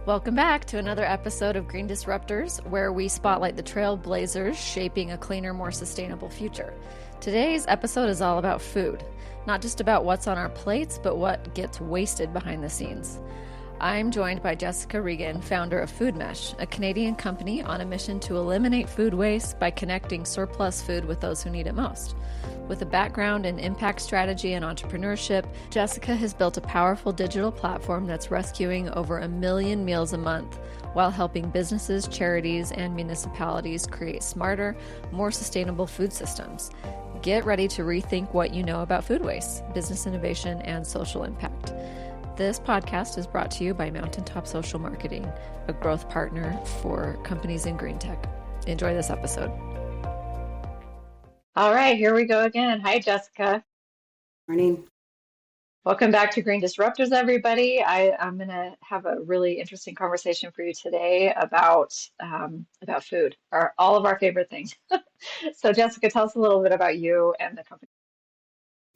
Welcome back to another episode of Green Disruptors, where we spotlight the trailblazers shaping a cleaner, more sustainable future. Today's episode is all about food, not just about what's on our plates, but what gets wasted behind the scenes. I'm joined by Jessica Regan, founder of FoodMesh, a Canadian company on a mission to eliminate food waste by connecting surplus food with those who need it most. With a background in impact strategy and entrepreneurship, Jessica has built a powerful digital platform that's rescuing over 1 million meals a month while helping businesses, charities, and municipalities create smarter, more sustainable food systems. Get ready to rethink what you know about food waste, business innovation, and social impact. This podcast is brought to you by Mountaintop Social Marketing, a growth partner for companies in green tech. Enjoy this episode. All right, here we go again. Hi, Jessica. Morning. Welcome back to Green Disruptors, everybody. I'm going to have a really interesting conversation for you today about food, all of our favorite things. So, Jessica, tell us a little bit about you and the company.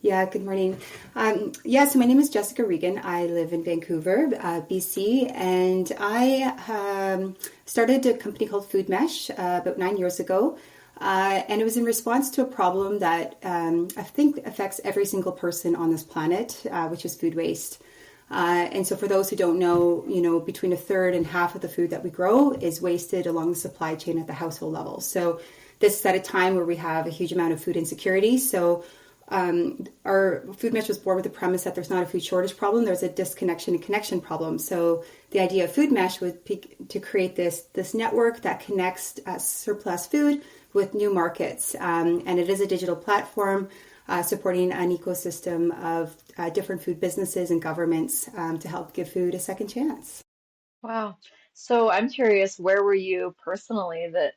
Yeah, good morning. So my name is Jessica Regan. I live in Vancouver, BC, and I started a company called FoodMesh about 9 years ago. And it was in response to a problem that I think affects every single person on this planet, which is food waste. And so for those who don't know, between a third and half of the food that we grow is wasted along the supply chain at the household level. So this is at a time where we have a huge amount of food insecurity. So our FoodMesh was born with the premise that there's not a food shortage problem, there's a disconnection and connection problem. So the idea of FoodMesh would be to create this network that connects surplus food with new markets. And it is a digital platform supporting an ecosystem of different food businesses and governments to help give food a second chance. Wow. So I'm curious, where were you personally that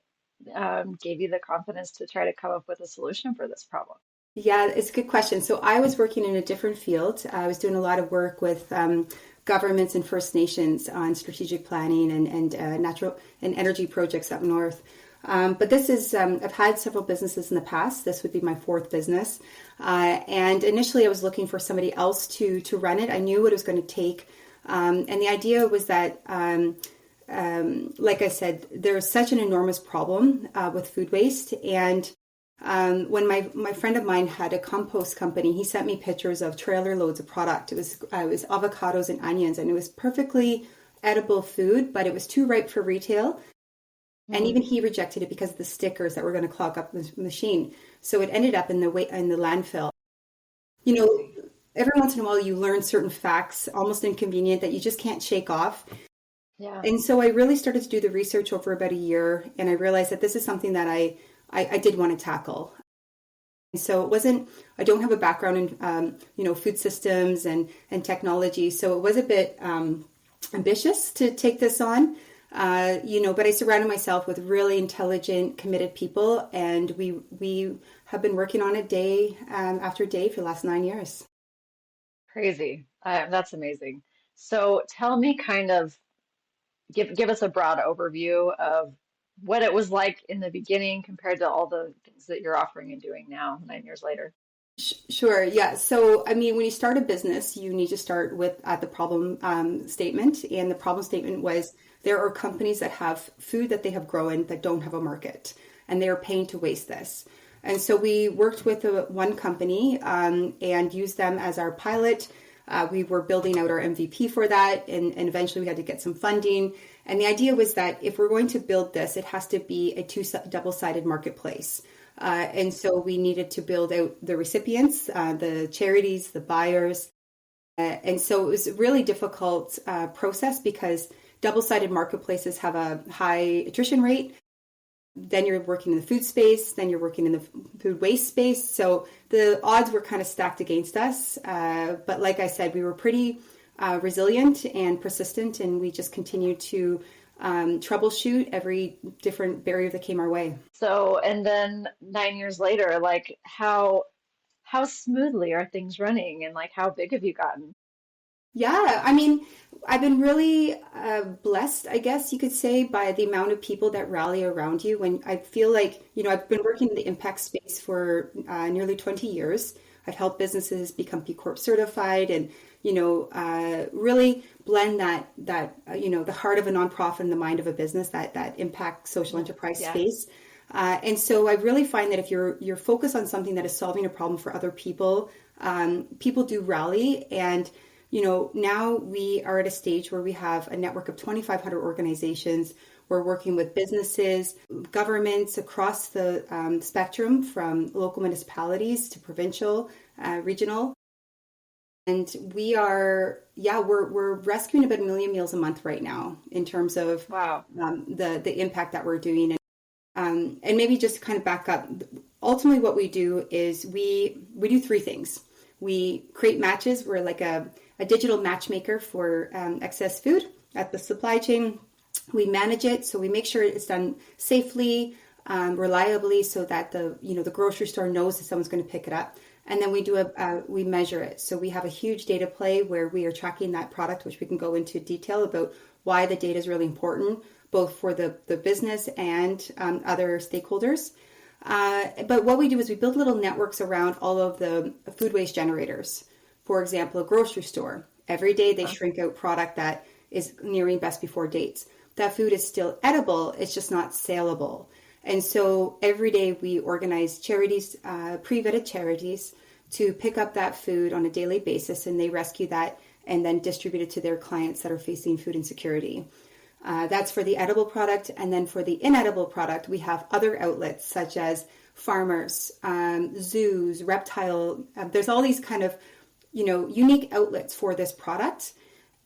gave you the confidence to try to come up with a solution for this problem? Yeah, it's a good question. So I was working in a different field. I was doing a lot of work with governments and First Nations on strategic planning and natural and energy projects up north. But this is, I've had several businesses in the past. This would be my fourth business. And initially I was looking for somebody else to run it. I knew what it was going to take. And the idea was that, like I said, there's such an enormous problem with food waste. And when my friend of mine had a compost company, he sent me pictures of trailer loads of product. It was avocados and onions, and it was perfectly edible food, but it was too ripe for retail. And even he rejected it because of the stickers that were going to clog up the machine. So it ended up in the landfill. Every once in a while you learn certain facts, almost inconvenient, that you just can't shake off. Yeah. And so I really started to do the research over about a year, and I realized that this is something that I did want to tackle. So I don't have a background in, food systems and technology. So it was a bit ambitious to take this on, but I surrounded myself with really intelligent, committed people. And we have been working on it day after day for the last 9 years. Crazy. That's amazing. So tell me give us a broad overview of what it was like in the beginning compared to all the things that you're offering and doing now, 9 years later. Sure. Yeah. So, when you start a business, you need to start with the problem statement. And the problem statement was there are companies that have food that they have grown that don't have a market, and they are paying to waste this. And so we worked with one company and used them as our pilot. We were building out our MVP for that, and eventually we had to get some funding. And the idea was that if we're going to build this, it has to be a double-sided marketplace. And so we needed to build out the recipients, the charities, the buyers. And so it was a really difficult process because double-sided marketplaces have a high attrition rate. Then you're working in the food space, then you're working in the food waste space. So the odds were kind of stacked against us. But like I said, we were pretty resilient and persistent, and we just continued to troubleshoot every different barrier that came our way. So, and then 9 years later, like how smoothly are things running, and like how big have you gotten? Yeah, I've been really blessed, I guess you could say, by the amount of people that rally around you. When I feel like, I've been working in the impact space for nearly 20 years. I've helped businesses become B Corp certified and really blend the heart of a nonprofit and the mind of a business, that impact social enterprise space. And so I really find that if you're focused on something that is solving a problem for other people, people do rally. And, now we are at a stage where we have a network of 2,500 organizations. We're working with businesses, governments across the spectrum, from local municipalities to provincial, regional. And we are, we're rescuing about 1 million meals a month right now in terms of the impact that we're doing. And maybe just to kind of back up, ultimately what we do is we do three things. We create matches. We're like a digital matchmaker for excess food at the supply chain. We manage it, so we make sure it's done safely, reliably, so that the grocery store knows that someone's going to pick it up. And then we measure it. So we have a huge data play where we are tracking that product, which we can go into detail about why the data is really important, both for the business and other stakeholders. But what we do is we build little networks around all of the food waste generators. For example, a grocery store. Every day they shrink out product that is nearing best before dates. That food is still edible, it's just not saleable. And so every day we organize charities, pre-vetted charities, to pick up that food on a daily basis, and they rescue that and then distribute it to their clients that are facing food insecurity. That's for the edible product. And then for the inedible product, we have other outlets such as farmers, zoos, reptile. There's all these kind of, unique outlets for this product.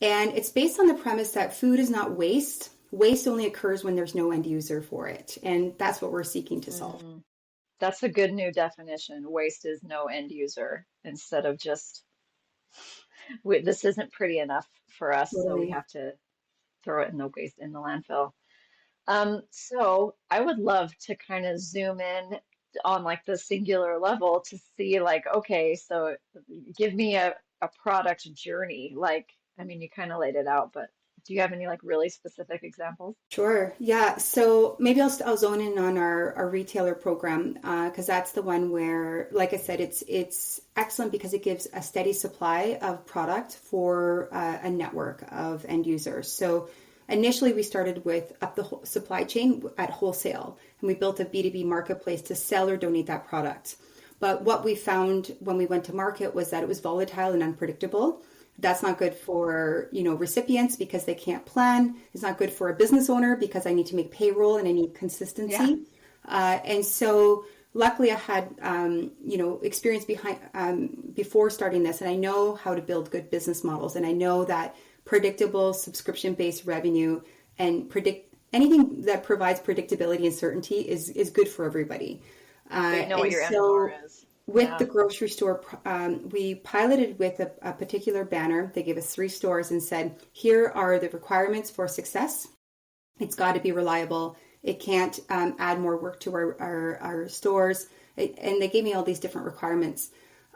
And it's based on the premise that food is not waste. Waste only occurs when there's no end user for it. And that's what we're seeking to solve. That's a good new definition. Waste is no end user, instead of just, this isn't pretty enough for us, so we have to throw it in the landfill. So I would love to kind of zoom in on like the singular level to see like, okay, so give me a product journey. Like, I mean, you kind of laid it out, but do you have any like really specific examples? Sure. Yeah. So maybe I'll zone in on our retailer program, because that's the one where, like I said, it's excellent because it gives a steady supply of product for a network of end users. So initially we started with up the supply chain at wholesale, and we built a B2B marketplace to sell or donate that product. But what we found when we went to market was that it was volatile and unpredictable. That's not good for, recipients because they can't plan. It's not good for a business owner because I need to make payroll and I need consistency. Yeah. And so luckily I had, experience before starting this, and I know how to build good business models. And I know that predictable subscription-based revenue and anything that provides predictability and certainty is good for everybody. You know what your MR is. With the grocery store, we piloted with a particular banner. They gave us 3 stores and said, here are the requirements for success. It's got to be reliable. It can't add more work to our stores. And they gave me all these different requirements.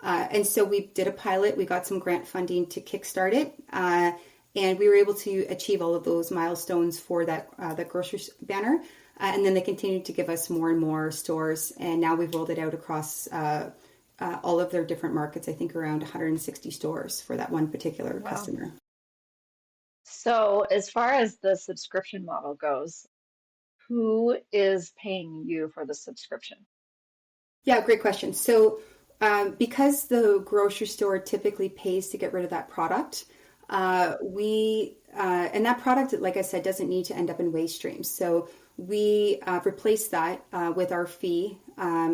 And so we did a pilot. We got some grant funding to kickstart it. And we were able to achieve all of those milestones for that grocery banner. And then they continued to give us more and more stores. And now we've rolled it out across all of their different markets, I think around 160 stores for that one particular customer. So as far as the subscription model goes, who is paying you for the subscription? Yeah, great question. So because the grocery store typically pays to get rid of that product, and that product, like I said, doesn't need to end up in waste streams. So we replace that with our fee.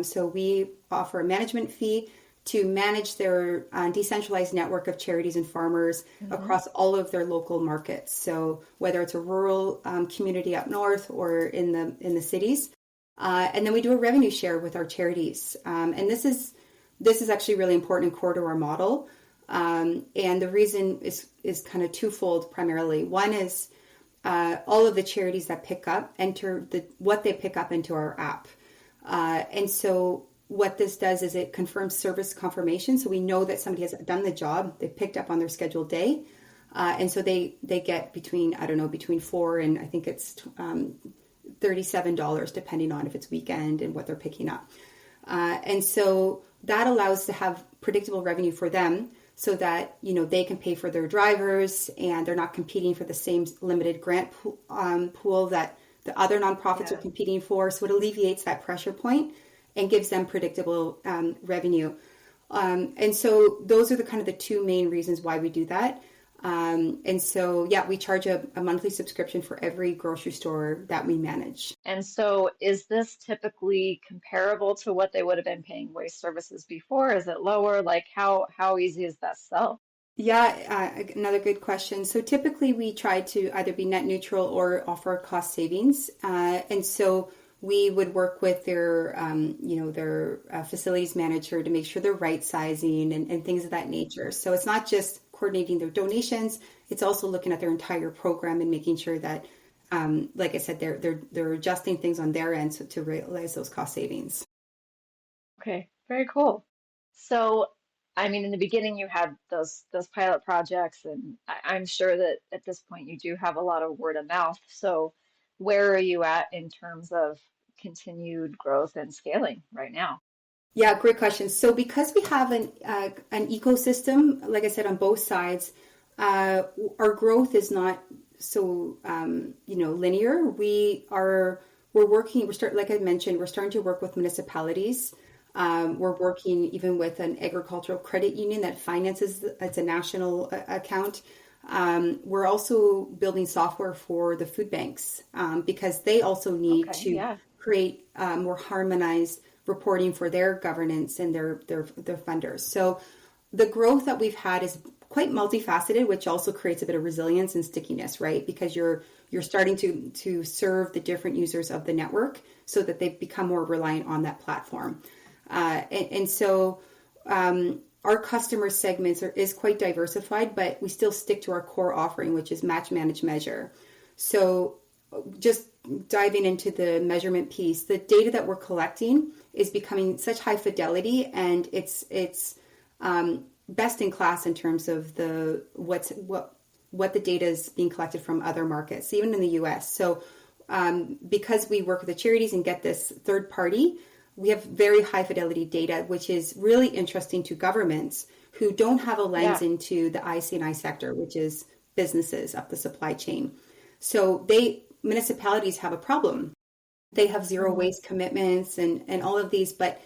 So we offer a management fee to manage their decentralized network of charities and farmers across all of their local markets. So whether it's a rural community up north or in the cities, and then we do a revenue share with our charities. And this is actually really important and core to our model. And the reason is kind of twofold primarily. One is all of the charities that pick up enter what they pick up into our app. And so what this does is it confirms service confirmation. So we know that somebody has done the job, they picked up on their scheduled day. And so they get between $4 and I think it's $37, depending on if it's weekend and what they're picking up. And so that allows to have predictable revenue for them. so that, they can pay for their drivers and they're not competing for the same limited grant pool that the other nonprofits are competing for. So it alleviates that pressure point and gives them predictable revenue. And so those are the kind of the two main reasons why we do that. And so, we charge a monthly subscription for every grocery store that we manage. And so is this typically comparable to what they would have been paying waste services before? Is it lower? Like how easy is that sell? Yeah, another good question. So typically we try to either be net neutral or offer cost savings. And so we would work with their, their facilities manager to make sure they're right sizing and things of that nature. So it's not just coordinating their donations; it's also looking at their entire program and making sure that, like I said, they're adjusting things on their end to realize those cost savings. Okay, very cool. So, I mean, in the beginning, you had those pilot projects, and I'm sure that at this point you do have a lot of word of mouth. So, where are you at in terms of continued growth and scaling right now? Yeah, great question. So because we have an ecosystem, like I said, on both sides, our growth is not so linear. We're like I mentioned, we're starting to work with municipalities. We're working even with an agricultural credit union that finances, it's a national account. We're also building software for the food banks because they also need to create more harmonized reporting for their governance and their funders. So the growth that we've had is quite multifaceted, which also creates a bit of resilience and stickiness, right? Because you're starting to serve the different users of the network so that they become more reliant on that platform. And so our customer segments is quite diversified, but we still stick to our core offering, which is match, manage, measure. So just diving into the measurement piece, the data that we're collecting is becoming such high fidelity, and it's best in class in terms of what the data is being collected from other markets, even in the US. So because we work with the charities and get this third party, we have very high fidelity data, which is really interesting to governments who don't have a lens into the IC&I sector, which is businesses up the supply chain. So municipalities have a problem. They have zero waste commitments and all of these, but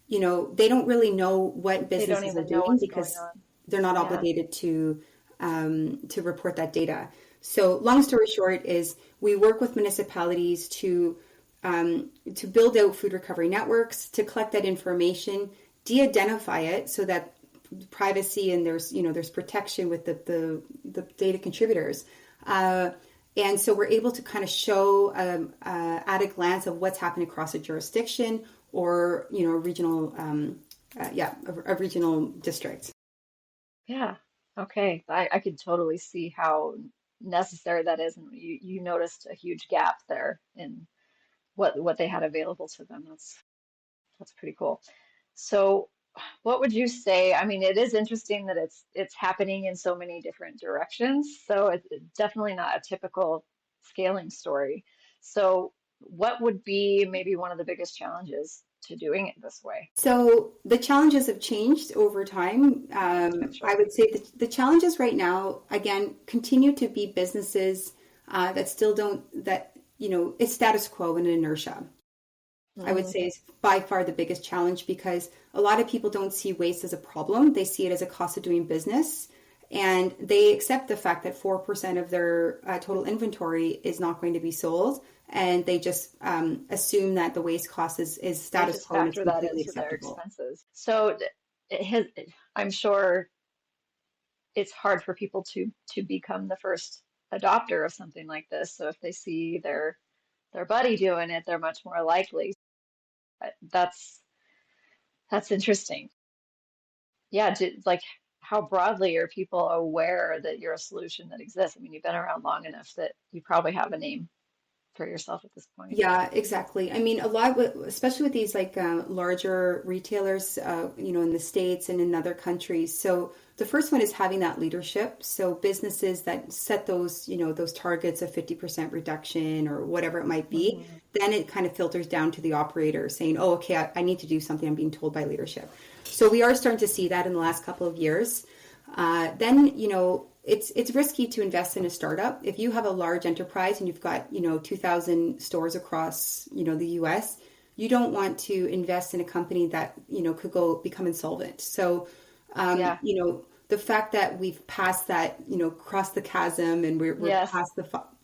they don't really know what businesses are doing because they're not obligated to report that data. So long story short is we work with municipalities to build out food recovery networks, to collect that information, de-identify it so that privacy and there's protection with the data contributors. And so we're able to kind of show at a glance of what's happening across a jurisdiction or, a regional, a regional district. Yeah. Okay. I could totally see how necessary that is. And you noticed a huge gap there in what they had available to them. That's pretty cool. So what would you say? I mean, it is interesting that it's happening in so many different directions. So it's definitely not a typical scaling story. So what would be maybe one of the biggest challenges to doing it this way? So the challenges have changed over time. Sure. I would say that the challenges right now, again, continue to be businesses that still it's status quo and inertia. I would say is by far the biggest challenge because a lot of people don't see waste as a problem. They see it as a cost of doing business. And they accept the fact that 4% of their total inventory is not going to be sold. And they just assume that the waste cost is status quo. Factor that into their expenses. So I'm sure it's hard for people to become the first adopter of something like this. So if they see their buddy doing it, they're much more likely. That's interesting. Yeah, how broadly are people aware that you're a solution that exists? I mean, you've been around long enough that you probably have a name for yourself at this point. Yeah, exactly. I mean, a lot, especially with these larger retailers, in the States and in other countries. So the first one is having that leadership. So businesses that set those, those targets of 50% reduction or whatever it might be, then it kind of filters down to the operator saying, oh, okay, I need to do something. I'm being told by leadership. So we are starting to see that in the last couple of years. then, it's risky to invest in a startup. If you have a large enterprise and you've got, 2,000 stores across, the US, you don't want to invest in a company that, could become insolvent. So, the fact that we've passed that, crossed the chasm and we're past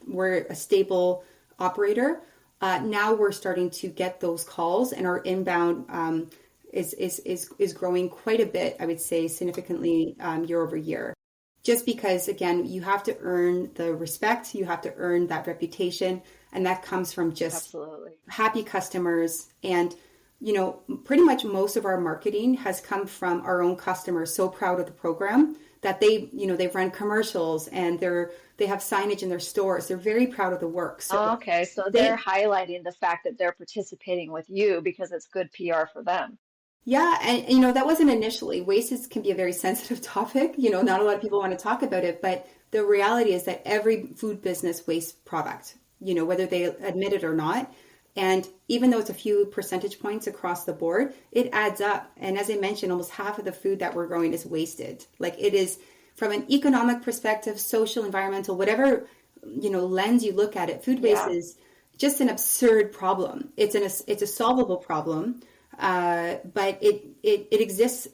we're a stable operator. Now we're starting to get those calls, and our inbound is growing quite a bit, I would say significantly year over year. Just because, again, you have to earn the respect, you have to earn that reputation, and that comes from just happy customers. And, pretty much most of our marketing has come from our own customers so proud of the program that they've run commercials and they have signage in their stores. They're very proud of the work. So okay, so they're highlighting the fact that they're participating with you because it's good PR for them. Yeah. And, that wasn't initially. Waste can be a very sensitive topic. Not a lot of people want to talk about it, but the reality is that every food business wastes product, whether they admit it or not. And even though it's a few percentage points across the board, it adds up. And as I mentioned, almost half of the food that we're growing is wasted. Like, it is, from an economic perspective, social, environmental, whatever, lens you look at it, food waste is just an absurd problem. It's a solvable problem. But it exists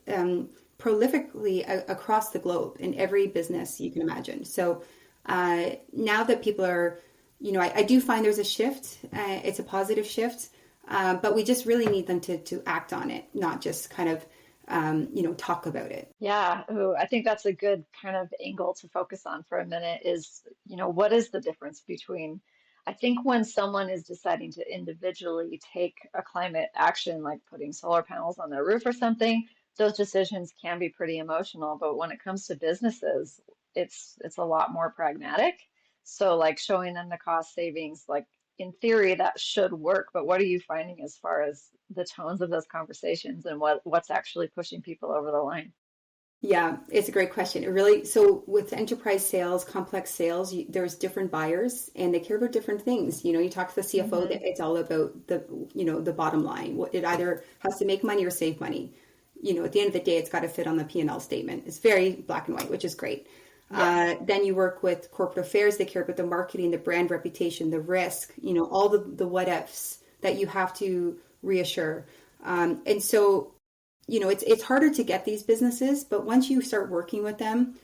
prolifically across the globe in every business you can imagine. So now that people are, I do find there's a shift. It's a positive shift, but we just really need them to act on it, not just kind of, talk about it. Yeah, ooh, I think that's a good kind of angle to focus on for a minute is, what is the difference between, I think when someone is deciding to individually take a climate action, like putting solar panels on their roof or something, those decisions can be pretty emotional. But when it comes to businesses, it's a lot more pragmatic. So like showing them the cost savings, like in theory, that should work. But what are you finding as far as the tones of those conversations and what's actually pushing people over the line? Yeah, it's a great question. So with enterprise sales, complex sales, there's different buyers and they care about different things. You talk to the CFO, that it's all about the bottom line. It either has to make money or save money. At the end of the day, it's got to fit on the P&L statement. It's very black and white, which is great. Yes. Then you work with corporate affairs. They care about the marketing, the brand reputation, the risk, all the what ifs that you have to reassure. And so, it's harder to get these businesses, but once you start working with them,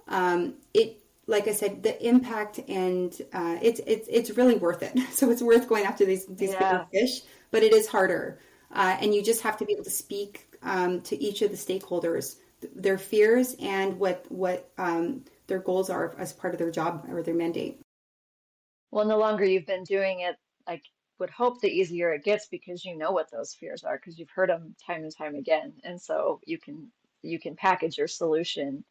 like I said, the impact and it's really worth it. So it's worth going after these bigger fish, but it is harder. And you just have to be able to speak to each of the stakeholders, their fears and what their goals are as part of their job or their mandate. Well, and the longer you've been doing it, I would hope the easier it gets because you know what those fears are because you've heard them time and time again. And so you can package your solution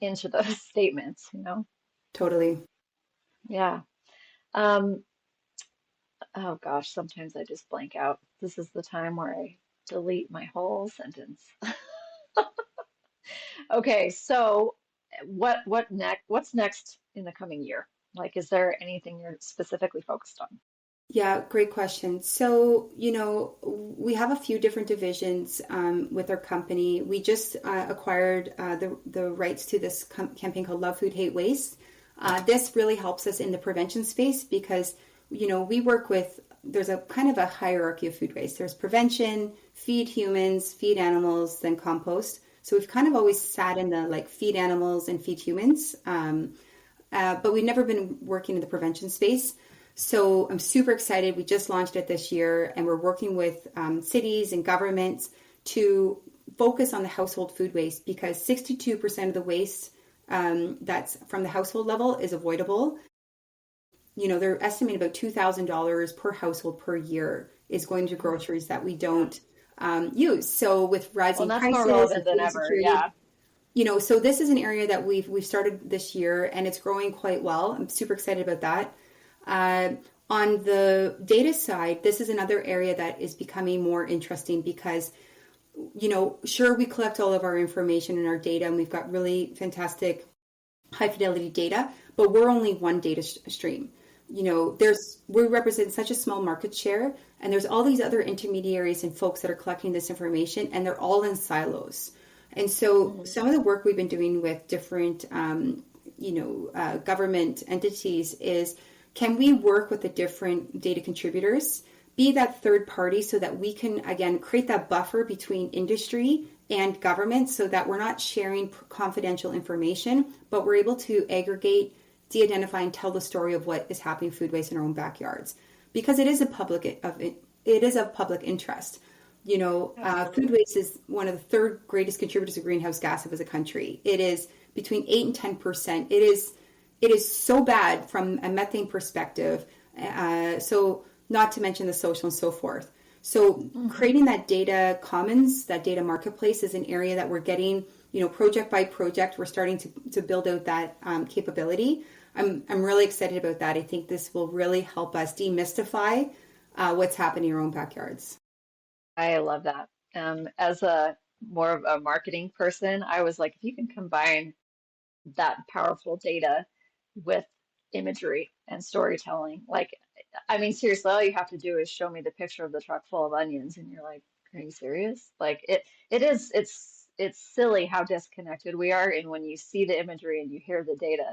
into those statements, Totally. Yeah. Oh gosh, sometimes I just blank out. This is the time where I delete my whole sentence. Okay, so what's next in the coming year? Like, is there anything you're specifically focused on? Yeah, great question. So, we have a few different divisions with our company. We just acquired the rights to this campaign called Love Food, Hate Waste. This really helps us in the prevention space because, we work with, there's a kind of a hierarchy of food waste. There's prevention, feed humans, feed animals, then compost. So we've kind of always sat in the like feed animals and feed humans, but we've never been working in the prevention space. So I'm super excited. We just launched it this year and we're working with cities and governments to focus on the household food waste because 62% of the waste that's from the household level is avoidable. They're estimating about $2,000 per household per year is going to groceries that we don't use. So with rising that's prices, more relevant than ever. Yeah. So this is an area that we've started this year and it's growing quite well. I'm super excited about that. On the data side, this is another area that is becoming more interesting because, sure, we collect all of our information and our data and we've got really fantastic high fidelity data, but we're only one data stream. We represent such a small market share and there's all these other intermediaries and folks that are collecting this information and they're all in silos. And so some of the work we've been doing with different, government entities is, can we work with the different data contributors, be that third party so that we can, again, create that buffer between industry and government so that we're not sharing confidential information, but we're able to aggregate, de-identify, and tell the story of what is happening with food waste in our own backyards. Because it is of public interest. Food waste is one of the third greatest contributors of greenhouse gas as a country. It is between 8 and 10%. It is so bad from a methane perspective. So not to mention the social and so forth. So creating that data commons, that data marketplace is an area that we're getting, project by project, we're starting to build out that capability. I'm really excited about that. I think this will really help us demystify what's happening in our own backyards. I love that. As a more of a marketing person, I was like, if you can combine that powerful data with imagery and storytelling, seriously, all you have to do is show me the picture of the truck full of onions, and you're like, are you serious? It's silly how disconnected we are. And when you see the imagery and you hear the data,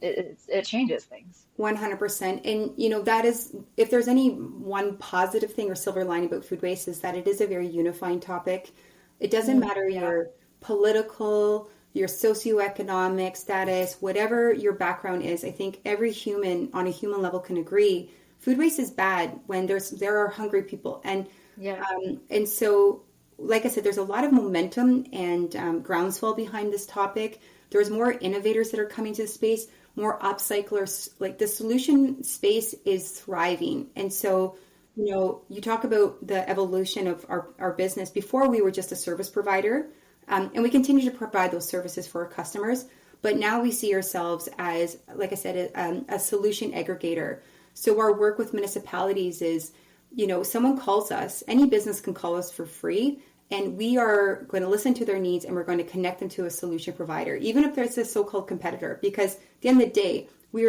it changes things. 100%. And, that is, if there's any one positive thing or silver lining about food waste, is that it is a very unifying topic. It doesn't matter your political, your socioeconomic status, whatever your background is. I think every human on a human level can agree food waste is bad when there are hungry people. And, and so, like I said, there's a lot of momentum and groundswell behind this topic. There's more innovators that are coming to the space, more upcyclers. Like, the solution space is thriving. And so, you talk about the evolution of our business. Before, we were just a service provider, and we continue to provide those services for our customers. But now we see ourselves as, like I said, a solution aggregator. So our work with municipalities is, someone calls us, any business can call us for free, and we are going to listen to their needs, and we're going to connect them to a solution provider, even if there's a so-called competitor, because at the end of the day, we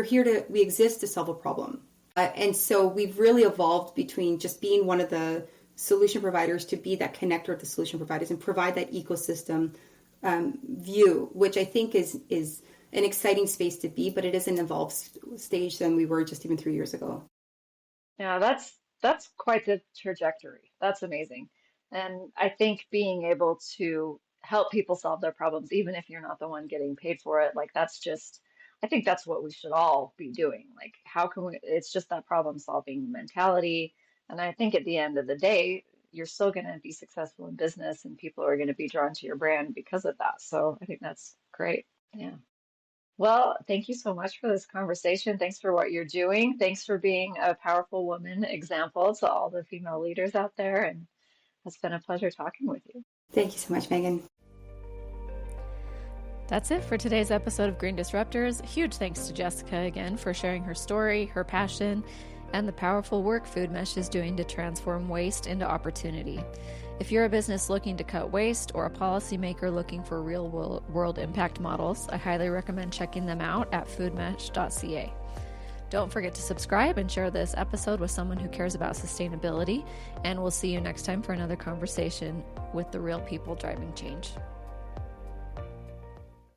exist to solve a problem. And so we've really evolved between just being one of the solution providers to be that connector of the solution providers and provide that ecosystem view, which I think is an exciting space to be, but it is an evolved stage than we were just even 3 years ago. Yeah, that's quite the trajectory. That's amazing. And I think being able to help people solve their problems, even if you're not the one getting paid for it, I think that's what we should all be doing. Like, how can it's just that problem solving mentality. And I think at the end of the day, you're still going to be successful in business, and people are going to be drawn to your brand because of that. So I think that's great. Yeah. Well, thank you so much for this conversation. Thanks for what you're doing. Thanks for being a powerful woman example to all the female leaders out there. And it's been a pleasure talking with you. Thank you so much, Megan. That's it for today's episode of Green Disruptors. Huge thanks to Jessica again for sharing her story, her passion, and the powerful work FoodMesh is doing to transform waste into opportunity. If you're a business looking to cut waste or a policymaker looking for real world impact models, I highly recommend checking them out at foodmesh.ca. Don't forget to subscribe and share this episode with someone who cares about sustainability, and we'll see you next time for another conversation with the real people driving change.